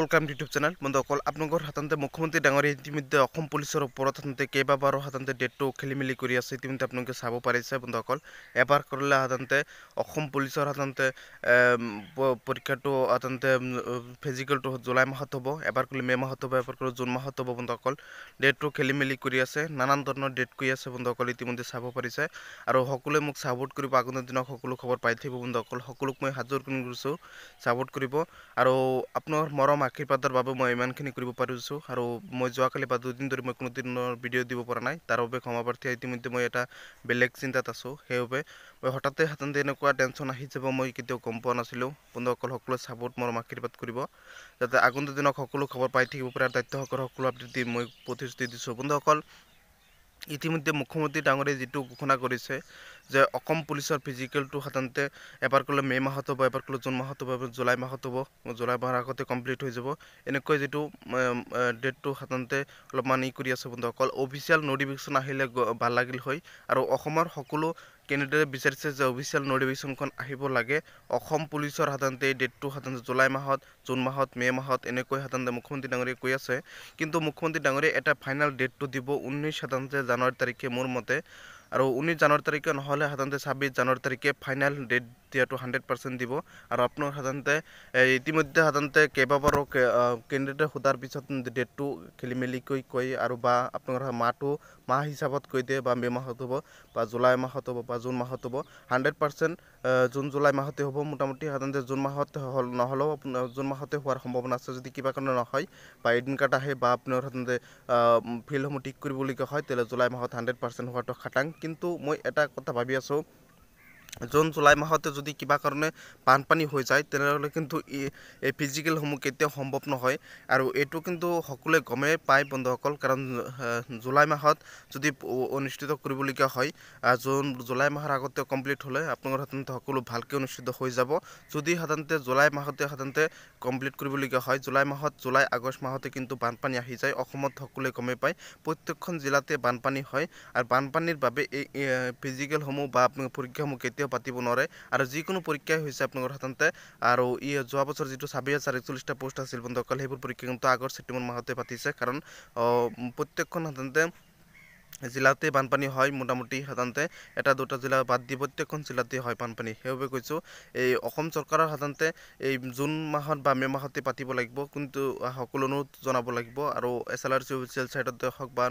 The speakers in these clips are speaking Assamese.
ওয়েলকাম ইউটিউব চেনেল বন্ধুসকল আপোনালোকৰ সাধাৰণতে মুখ্যমন্ত্ৰী ডাঙৰীয়া ইতিমধ্যে অসম পুলিচৰ ওপৰত সাধাৰণতে কেইবাবাৰো সাধাৰণতে ডেটটো খেলি মেলি কৰি আছে ইতিমধ্যে আপোনালোকে চাব পাৰিছে বন্ধুসকল এবাৰ কৰিলে সাধাৰণতে অসম পুলিচৰ সাধাৰণতে পৰীক্ষাটো সাধাৰণতে ফিজিকেলটো জুলাই মাহত হ'ব এবাৰ কৰিলে মে মাহত হ'ব এবাৰ কৰিলে জুন মাহত হ'ব বন্ধুসকল ডেটটো খেলি মেলি কৰি আছে নানান ধৰণৰ ডেট কৈ আছে বন্ধুসকল ইতিমধ্যে চাব পাৰিছে আৰু সকলোৱে মোক সাপোৰ্ট কৰিব আগন্তুক দিনত সকলো খবৰ পাই থাকিব বন্ধুসকল সকলোক মই হাজৰ কৰিছোঁ সাপোৰ্ট কৰিব আৰু আপোনাৰ মৰম আশীৰ্বাদৰ বাবে মই ইমানখিনি কৰিব পাৰিছোঁ আৰু মই যোৱাকালি বা দুদিন ধৰি মই কোনো দিনৰ ভিডিঅ' দিব পৰা নাই তাৰ বাবে ক্ষমা প্ৰাৰ্থী ইতিমধ্যে মই এটা বেলেগ চিন্তাত আছোঁ সেইবাবে মই হঠাতে সাধাৰণতে এনেকুৱা টেনশ্যন আহি যাব মই কেতিয়াও গম পোৱা নাছিলোঁ বন্ধুসকল সকলোৱে সাপোৰ্ট মৰম আশীৰ্বাদ কৰিব যাতে আগন্তুক দিনত সকলো খবৰ পাই থাকিব পৰা দায়িত্ব সকলো আপডেট দি মই প্ৰতিশ্ৰুতি দিছোঁ বন্ধুসকল ইতিমধ্যে মুখ্যমন্ত্ৰী ডাঙৰীয়াই যিটো ঘোষণা কৰিছে যে অসম পুলিচৰ ফিজিকেলটো সাধাৰণতে এবাৰ কৰিলে মে মাহত হ'ব এবাৰ কৰিলে জুন মাহত হ'ব এবাৰ জুলাই মাহত হ'ব জুলাই মাহৰ আগতে কমপ্লিট হৈ যাব এনেকৈ যিটো ডেটটো সাধাৰণতে অলপমান কৰি আছে বন্ধুসকল অফিচিয়েল নটিফিকেশ্যন আহিলে ভাল লাগিল হয় আৰু অসমৰ সকলো কেন্দ্ৰই বিচাৰিছে যে অফিচিয়েল নটিফিকেশ্যনখন আহিব লাগে অসম পুলিচৰ সাধাৰণতে এই ডেটটো সাধাৰণতে জুলাই মাহত জুন মাহত মে মাহত এনেকৈ সাধাৰণতে মুখ্যমন্ত্ৰী ডাঙৰীয়াই কৈ আছে কিন্তু মুখ্যমন্ত্ৰী ডাঙৰীয়াই এটা ফাইনেল ডেটটো দিব 19 সাধাৰণতে জানুৱাৰী তাৰিখে মোৰ মতে আৰু 19 জানুৱাৰী তাৰিখে নহ'লে সাধাৰণতে 26 জানুৱাৰী তাৰিখে ফাইনেল ডেট দিয়াটো 100% দিব আৰু আপোনাৰ সাধাৰণতে ইতিমধ্যে সাধাৰণতে কেইবাবাৰো কেন্দ্ৰতে সোধাৰ পিছত ডেটটো খেলি মেলিকৈ কয় আৰু বা আপোনাৰ মাহ হিচাপত কৈ দিয়ে বা মে মাহত হ'ব বা জুলাই মাহত হ'ব বা জুন মাহত হ'ব 100% জুন জুলাই মাহতে হ'ব মোটামুটি সাধাৰণতে জুন মাহত নহ'লেও আপোনাৰ জুন মাহতে হোৱাৰ সম্ভাৱনা আছে যদি কিবা কাৰণে নহয় বা এদিন কাৰ্ড আহে বা আপোনাৰ সাধাৰণতে ফিল্ডসমূহ ঠিক কৰিবলগীয়া হয় তেতিয়াহ'লে জুলাই মাহত 100% হোৱাটো খাটাং কিন্তু মই এটা কথা ভাবি আছোঁ জুন জুলাই মাহতে যদি কিবা কাৰণে বানপানী হৈ যায় তেনেহ'লে কিন্তু এই ফিজিকেলসমূহ কেতিয়াও সম্ভৱ নহয় আৰু এইটো কিন্তু সকলোৱে গমেই পায় বন্ধুসকল কাৰণ জুলাই মাহত যদি অনুষ্ঠিত কৰিবলগীয়া হয় জুলাই মাহৰ আগতে কমপ্লিট হ'লে আপোনালোকৰ সাধাৰণতে সকলো ভালকৈ অনুষ্ঠিত হৈ যাব যদি সাধাৰণতে জুলাই মাহতে সাধাৰণতে কমপ্লিট কৰিবলগীয়া হয় জুলাই আগষ্ট মাহতে কিন্তু বানপানী আহি যায় অসমত সকলোৱে গমেই পায় প্ৰত্যেকখন জিলাতে বানপানী হয় আৰু বানপানীৰ বাবে এই ফিজিকেলসমূহ বা আপোনাৰ পৰীক্ষাসমূহ কেতিয়াও পাতিব নোৱাৰে আৰু যিকোনো পৰীক্ষাই হৈছে আপোনালোকৰ সাধাৰণতে আৰু যোৱা বছৰ যিটো 26,441টা পোষ্ট আছিল বন্ধুসকল সেইবোৰ পৰীক্ষা কিন্তু আগৰ ছেপ্টেম্বৰ মাহতে পাতিছে কাৰণ প্ৰত্যেকখন সাধাৰণতে জিলাতে বানপানী হয় মোটামুটি সাধাৰণতে এটা দুটা জিলা বাদ দি প্ৰত্যেকখন জিলাতে হয় বানপানী সেইবাবে কৈছোঁ এই অসম চৰকাৰৰ সাধাৰণতে এই জুন মাহত বা মে মাহতে পাতিব লাগিব কিন্তু সকলো অনুৰোধ জনাব লাগিব আৰু SLRC অফিচিয়েল ছাইটতে হওক বা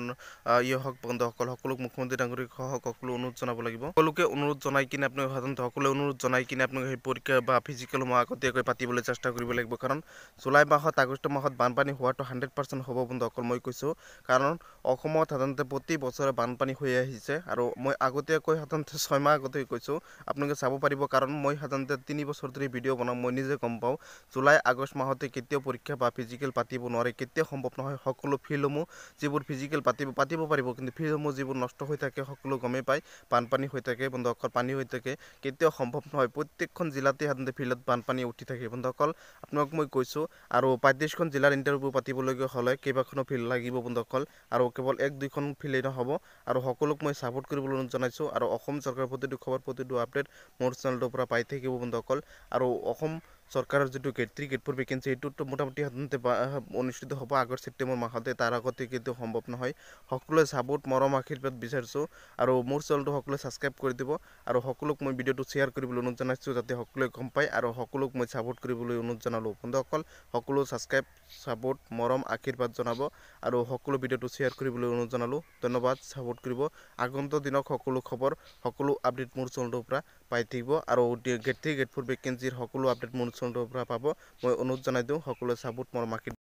হওক বন্ধুসকল সকলোক মুখ্যমন্ত্ৰী ডাঙৰীয়াক হওক সকলো অনুৰোধ জনাব লাগিব সকলোকে অনুৰোধ জনাই কিনে আপোনালোকে সাধাৰণতে সকলোৱে অনুৰোধ জনাই কিনে আপোনালোকে সেই পৰীক্ষা বা ফিজিকেলসমূহ আগতীয়াকৈ পাতিবলৈ চেষ্টা কৰিব লাগিব কাৰণ জুলাই মাহত আগষ্ট মাহত বানপানী হোৱাটো 100% হ'ব বন্ধুসকল মই কৈছোঁ কাৰণ অসমত সাধাৰণতে প্ৰতি বছৰে বানপানী হৈ আহিছে আৰু মই আগতীয়াকৈ সাধাৰণতে 6 মাহ আগতে কৈছোঁ আপোনালোকে চাব পাৰিব কাৰণ মই সাধাৰণতে 3 বছৰ ধৰি ভিডিঅ' বনাওঁ মই নিজে গম পাওঁ জুলাই আগষ্ট মাহতে কেতিয়াও পৰীক্ষা বা ফিজিকেল পাতিব নোৱাৰে কেতিয়াও সম্ভৱ নহয় সকলো ফিল্ডসমূহ যিবোৰ ফিজিকেল পাতিব পাৰিব কিন্তু ফিল্ডসমূহ যিবোৰ নষ্ট হৈ থাকে সকলো গমেই পায় বানপানী হৈ থাকে বন্ধুসকল পানী হৈ থাকে কেতিয়াও সম্ভৱ নহয় প্ৰত্যেকখন জিলাতে সাধাৰণতে ফিল্ডত বানপানী উঠি থাকে বন্ধুসকল আপোনাক মই কৈছোঁ আৰু 35খন জিলাৰ ইণ্টাৰভিউ পাতিবলগীয়া হ'লে কেইবাখনো ফিল্ড লাগিব বন্ধুসকল আৰু কেৱল 1-2খন ফিল্ডেই নহ'ব আৰু সকলোক মই ছাপোৰ্ট কৰিবলৈ অনুৰোধ জনাইছোঁ আৰু অসম চৰকাৰৰ প্ৰতিটো খবৰ প্ৰতিটো আপডেট মোৰ চেনেলটোৰ পৰা পাই থাকিব বন্ধুসকল আৰু অসম চৰকাৰৰ যিটো গেট 3 গেট 4 ভেকেঞ্চি এইটোতো মোটামুটি সাধাৰণতে অনুষ্ঠিত হ'ব আগৰ ছেপ্টেম্বৰ মাহতে তাৰ আগতে কিন্তু সম্ভৱ নহয় সকলোৱে ছাপোৰ্ট মৰম আশীৰ্বাদ বিচাৰিছোঁ আৰু মোৰ চেনেলটো সকলোৱে ছাবস্ক্ৰাইব কৰি দিব আৰু সকলোক মই ভিডিঅ'টো শ্বেয়াৰ কৰিবলৈ অনুৰোধ জনাইছোঁ যাতে সকলোৱে গম পায় আৰু সকলোক মই ছাপোৰ্ট কৰিবলৈ অনুৰোধ জনালোঁ বন্ধুসকল সকলো ছাবস্ক্ৰাইব ছাপোৰ্ট মৰম আশীৰ্বাদ জনাব আৰু সকলো ভিডিঅ'টো শ্বেয়াৰ কৰিবলৈ অনুৰোধ জনালোঁ ধন্যবাদ ছাপোৰ্ট কৰিব আগন্তুক দিনত সকলো খবৰ সকলো আপডেট মোৰ চেনেলটোৰ পৰা পাই থাকিব আৰু গেট 3 গেট 4 ভেকেঞ্চিৰ সকলো আপডেট মোৰ চেনেলটোৰ পৰা পাব মই অনুৰোধ জনাই দিওঁ সকলোৱে ছাপোৰ্ট মৰম আশীৰ্বাদ